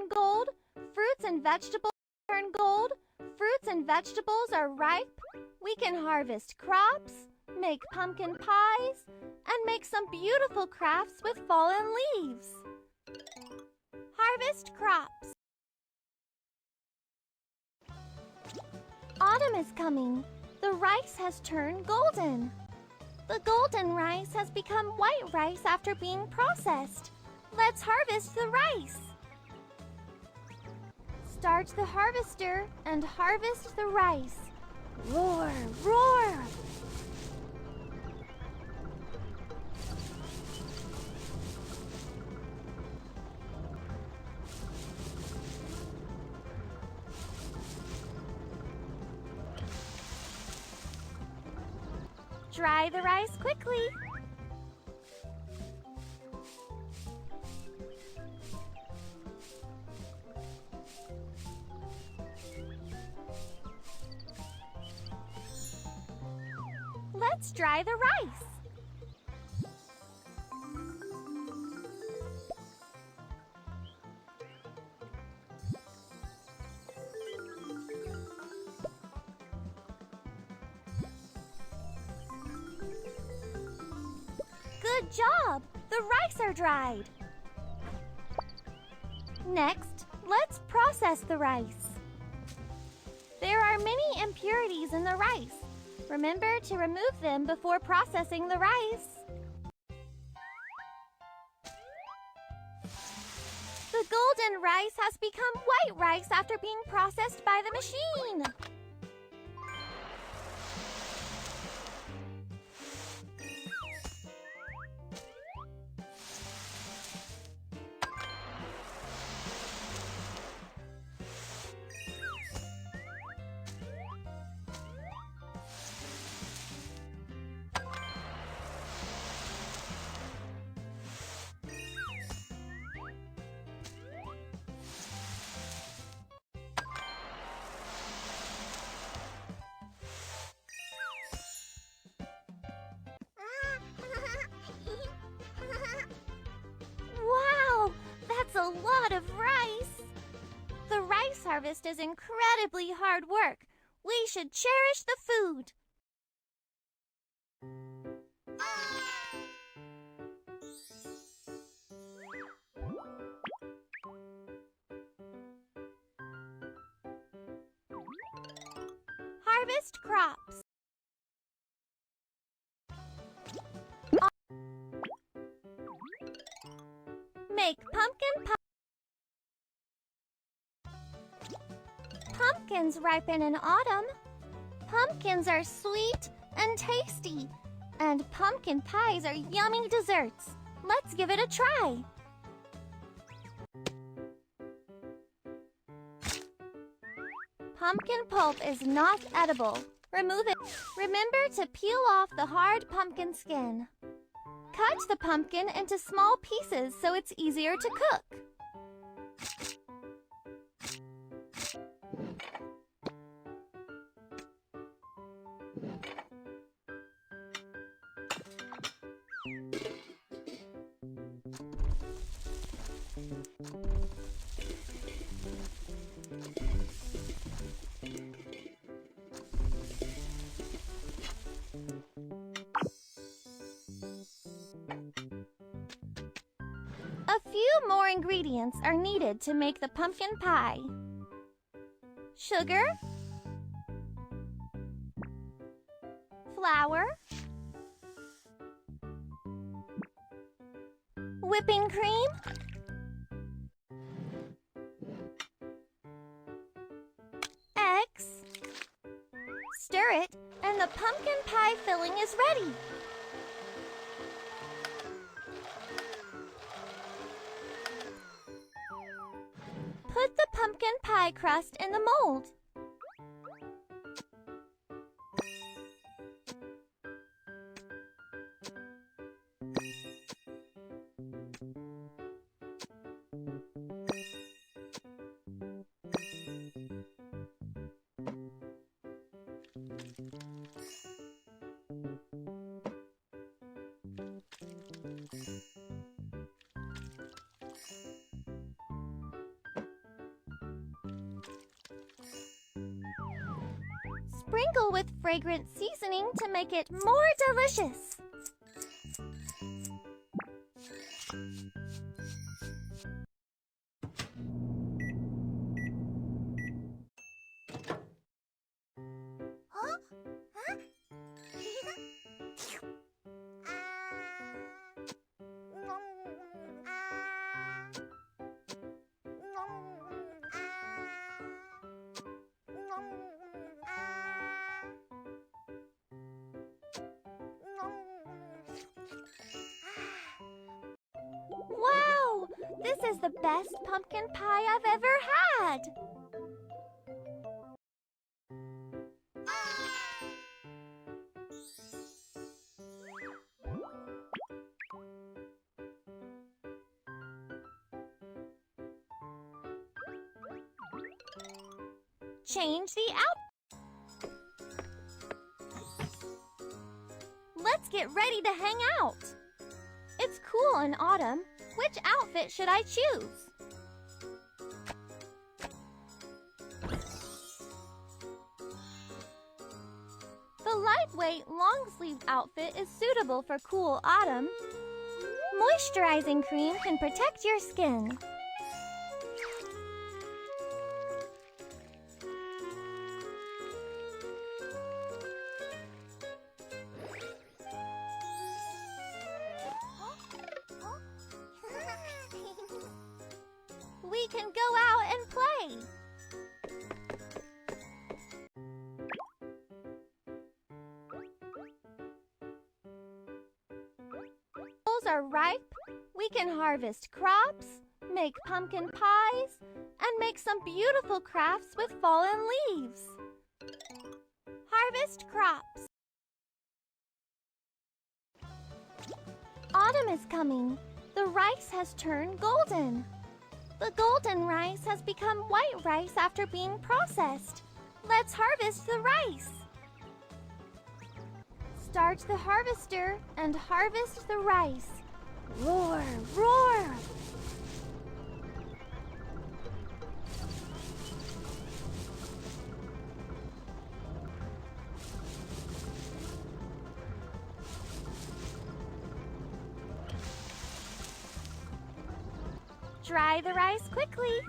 turn gold. Fruits and vegetables turn gold. Fruits and vegetables are ripe. We can harvest crops, make pumpkin pies, and make some beautiful crafts with fallen leaves. Harvest crops. Autumn is coming. The rice has turned golden. The golden rice has become white rice after being processed. Let's harvest the rice. Start the harvester and harvest the rice. Roar, roar! Dry the rice quickly. Let's dry the rice. Good job! The rice are dried. Next, let's process the rice. There are many impurities in the rice. Remember to remove them before processing the rice. The golden rice has become white rice after being processed by the machine. Wow, that's a lot of rice. The rice harvest is incredibly hard work. We should cherish the food. Harvest crops. Make pumpkin pie. Pumpkins ripen in autumn. Pumpkins are sweet and tasty, and pumpkin pies are yummy desserts. Let's give it a try. Pumpkin pulp is not edible. Remove it. Remember to peel off the hard pumpkin skin. Cut the pumpkin into small pieces so it's easier to cook. A few more ingredients are needed to make the pumpkin pie. Sugar, flour, whipping cream, eggs. Stir it, and the pumpkin pie filling is ready. Put the pumpkin pie crust in the mold. Sprinkle with fragrant seasoning to make it more delicious. Wow! This is the best pumpkin pie I've ever had! Change the outfit. Let's get ready to hang out. It's cool in autumn. Which outfit should I choose? The lightweight long-sleeved outfit is suitable for cool autumn. Moisturizing cream can protect your skin. We can go out and play. Apples are ripe. We can harvest crops, make pumpkin pies, and make some beautiful crafts with fallen leaves. Harvest crops. Autumn is coming. The rice has turned golden. The golden rice has become white rice after being processed. Let's harvest the rice. Start the harvester and harvest the rice. Roar, roar! Dry the rice quickly.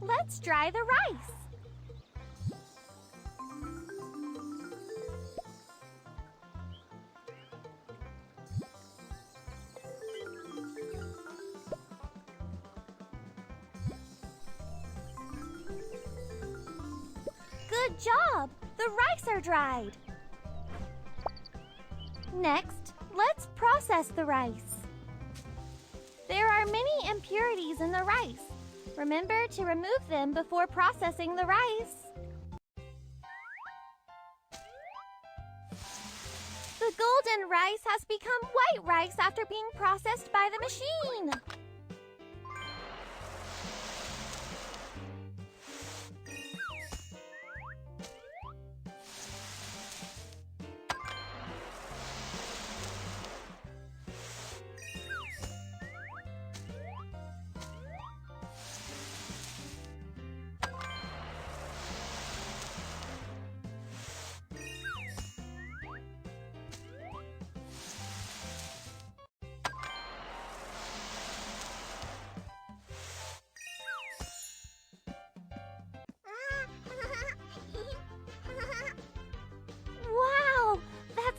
Let's dry the rice. Good job! The rice are dried. Next, let's process the rice. There are many impurities in the rice. Remember to remove them before processing the rice. The golden rice has become white rice after being processed by the machine.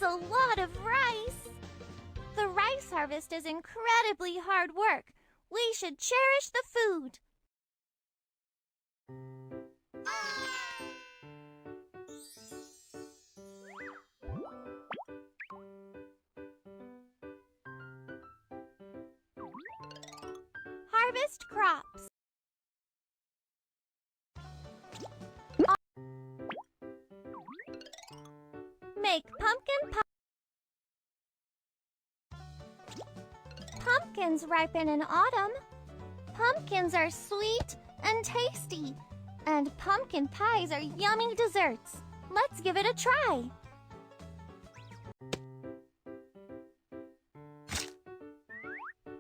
A lot of rice. The rice harvest is incredibly hard work. We should cherish the food. Harvest crops. Make pumpkin pie. Pumpkins ripen in autumn. Pumpkins are sweet and tasty, and pumpkin pies are yummy desserts. Let's give it a try.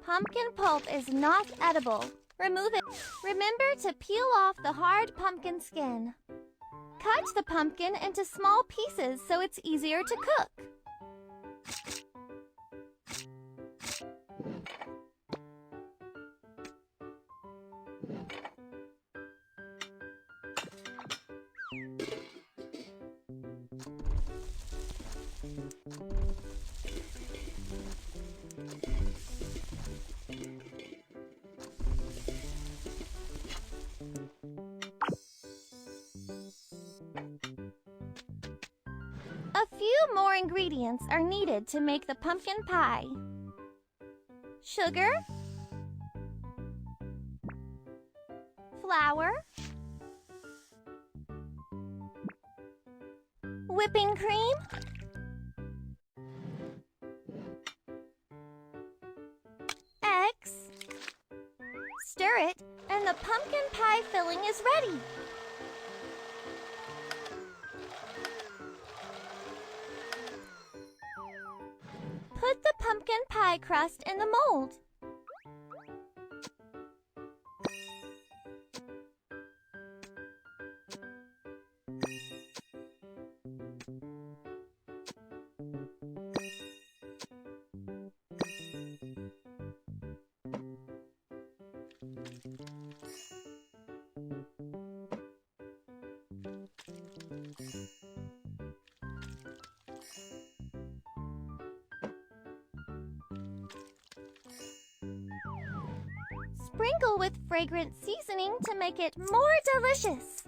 Pumpkin pulp is not edible. Remove it. Remember to peel off the hard pumpkin skin. Cut the pumpkin into small pieces so it's easier to cook. A few more ingredients are needed to make the pumpkin pie. Sugar, flour, whipping cream, eggs. Stir it, and the pumpkin pie filling is ready. Put the pumpkin pie crust in the mold. Sprinkle with fragrant seasoning to make it more delicious.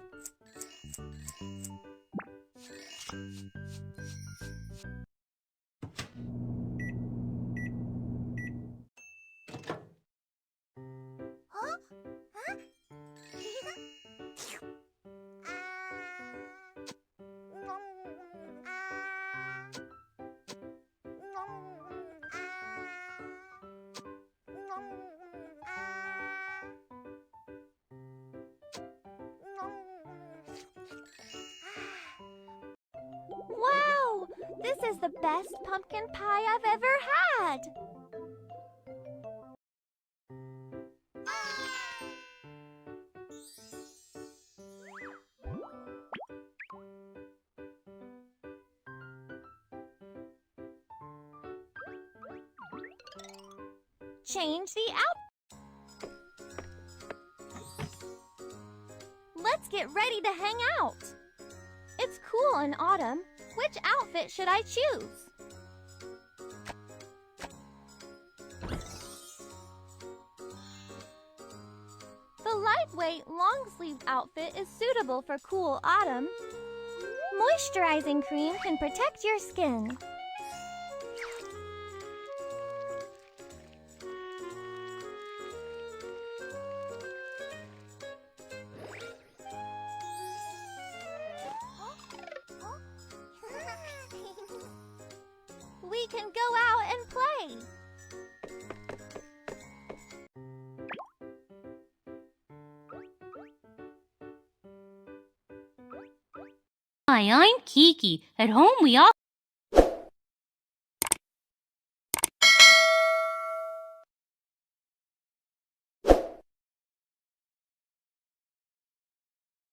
Wow! This is the best pumpkin pie I've ever had! Change the outfit. Let's get ready to hang out. It's cool in autumn. Which outfit should I choose? The lightweight long-sleeved outfit is suitable for cool autumn. Moisturizing cream can protect your skin. We can go out and play. Hi, I'm Kiki. At home we all